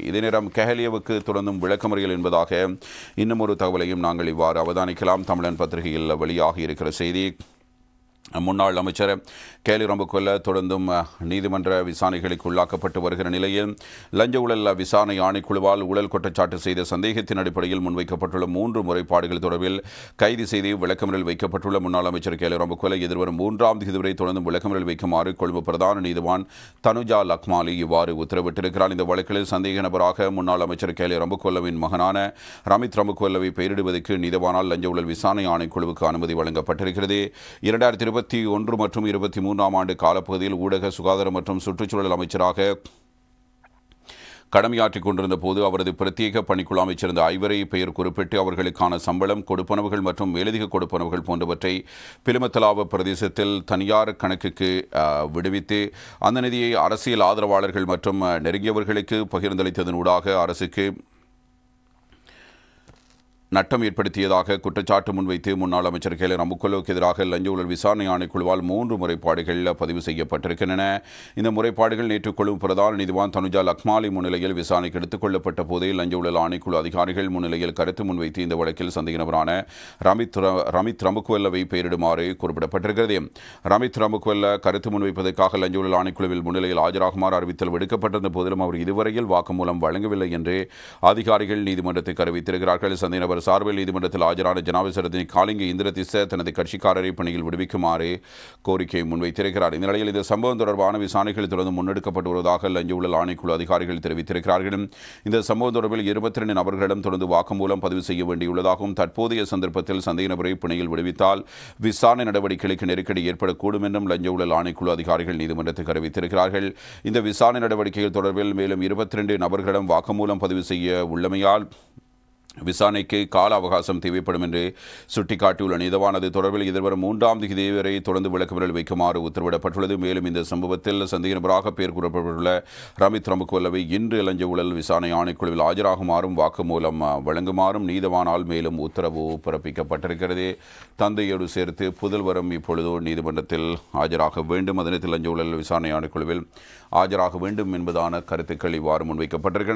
இதே நேரம் கெஹலியவுக்கு தொடர்ந்தும் விளக்கமறியல் என்பதாக இன்னும் ஒரு தகவலையும் நாங்கள் இவ்வாறு அவதானிக்கலாம். தமிழன் பத்திரிகையில் வெளியாகி இருக்கிற செய்தி, முன்னாள் அமைச்சர் கேலி ரம்புக்வெல்ல தொடர்ந்தும் நீதிமன்ற விசாரணைகளுக்கு உள்ளாக்கப்பட்டு வருகிற நிலையில் லஞ்ச ஊழல் விசாரணை ஆணைக்குழுவால் ஊழல் குற்றச்சாட்டு செய்த சந்தேகத்தின் அடிப்படையில் முன்வைக்கப்பட்டுள்ள 3 முறைப்பாடுகள் தொடர்பில் கைது செய்து விளக்கமறியல் வைக்கப்பட்டுள்ள முன்னாள் அமைச்சர் கேலி ரம்புக்வெல்ல எதிர்வரும் 3ஆம் தேதி வரை தொடர்ந்தும் விளக்கமறியல் வைக்குமாறு கொழும்பு பிரதான நீதிவான் தனுஜா லக்மாலி இவ்வாறு உத்தரவிட்டிருக்கிறார். இந்த வழக்கில் சந்தேக நபராக முன்னாள் அமைச்சர் கேலி ரம்புக்வெல்லவின் மகனான ரமித் ரம்புக்வெல்லவை பெயரிடுவதற்கு நீதிவானால் லஞ்ச ஊழல் விசாரணை ஆணைக்குழுவுக்கு அனுமதி வழங்கப்பட்டிருக்கிறது. 2021 மற்றும் 23ஆம் ஆண்டு காலப்பகுதியில் ஊடக சுகாதாரம் மற்றும் சுற்றுச்சூழல் அமைச்சராக கடமையாற்றிக் கொண்டிருந்த போது அவரது பிரத்யேக பணிக்குழு அமைச்சிருந்த 5 பெயர் குறிப்பிட்டு அவர்களுக்கான சம்பளம், கொடுப்பனவுகள் மற்றும் மேலதிக கொடுப்பனவுகள் போன்றவற்றை பிலிமத்தலாவ பிரதேசத்தில் தனியார் கணக்குக்கு விடுவித்து அந்த நிதியை அரசியல் ஆதரவாளர்கள் மற்றும் நெருங்கியவர்களுக்கு பகிர்ந்தளித்ததனூடாக அரசுக்கு நட்டம் ஏற்படுத்தியதாக குற்றச்சாட்டு முன்வைத்து முன்னாள் அமைச்சர் கேலி ரம்புக்வெல்லவுக்கு எதிராக லஞ்ச ஊழல் விசாரணை ஆணைக்குழுவால் 3 முறைப்பாடுகள் பதிவு செய்யப்பட்டிருக்கின்றன. இந்த முறைப்பாடுகள் நேற்று கொழும்பு பிரதான நீதிவான் தனுஜா லக்மாலி முன்னிலையில் விசாரணைக்கு எடுத்துக் கொள்ளப்பட்ட போதே லஞ்ச ஊழல் ஆணைக்குழு அதிகாரிகள் முன்னிலையில் கருத்து முன்வைத்து இந்த வழக்கில் சந்தேக நபரான ரமித் ரம்புக்வெல்லவை பெயரிடுமாறு குறிப்பிடப்பட்டிருக்கிறது. ரமித் ரம்புக்வெல்ல கருத்து முன்வைப்பதற்காக லஞ்ச ஊழல் ஆணைக்குழுவில் முன்னிலையில் ஆஜராகுமாறு அறிவித்தல் விடுக்கப்பட்டிருந்த போதிலும் அவர் இதுவரையில் வாக்குமூலம் வழங்கவில்லை என்று அதிகாரிகள் நீதிமன்றத்துக்கு அறிவித்திருக்கிறார்கள். சந்தேக நபர் சார்பில் நீதிமன்றத்தில் ஆஜரான ஜனாபிசரத்தினை காலிங்க இந்திரதிச தனது கட்சிக்காரரை பணியில் விடுவிக்குமாறு கோரிக்கை முன்வைத்திருக்கிறார். இந்த நிலையில் இந்த சம்பவம் தொடர்பான விசாரணைகள் தொடர்ந்து முன்னெடுக்கப்பட்டு வருவதாக லஞ்ச ஊழல் ஆணைக்குழு அதிகாரிகள் தெரிவித்திருக்கிறார்கள். இந்த சம்பவம் தொடர்பில் 22 நபர்களிடம் தொடர்ந்து வாக்குமூலம் பதிவு செய்ய வேண்டியுள்ளதாகவும் தற்போதைய சந்தர்ப்பத்தில் சந்தேக நபரை பிணையில் விடுவித்தால் விசாரணை நடவடிக்கைகளுக்கு நெருக்கடி ஏற்படக்கூடும் என்றும் லஞ்ச ஊழல் ஆணைக்குழு அதிகாரிகள் நீதிமன்றத்துக்கு அறிவித்திருக்கிறார்கள். இந்த விசாரணை நடவடிக்கைகள் தொடர்பில் மேலும் 22 நபர்களிடம் வாக்குமூலம் பதிவு செய்ய உள்ளமையால் விசாரணைக்கு கால அவகாசம் தேவைப்படும் என்று சுட்டிக்காட்டியுள்ள நீதவான் அது தொடர்பில் எதிர்வரும் 3ஆம் தேதி வரை தொடர்ந்து விளக்கமறியல் வைக்குமாறு உத்தரவிடப்பட்டுள்ளது. மேலும் இந்த சம்பவத்தில் சந்தேக நபராக பெயர் கூறப்பட்டுள்ள ரமித் ரம்புக்வெல்லவை இன்று லஞ்ச ஊழல் விசாரணை ஆணைக்குழுவில் ஆஜராகுமாறும் வாக்குமூலம் வழங்குமாறும் நீதவானால் மேலும் உத்தரவு பிறப்பிக்கப்பட்டிருக்கிறது. தந்தையோடு சேர்த்து புதல்வரும் இப்பொழுது நீதிமன்றத்தில் ஆஜராக வேண்டும், அதனத்தில் லஞ்ச ஊழல் விசாரணை ஆணைக்குழுவில் ஆஜராக வேண்டும் என்பதான கருத்துக்கள் இவ்வாறு முன்வைக்கப்பட்டிருக்கின்றன.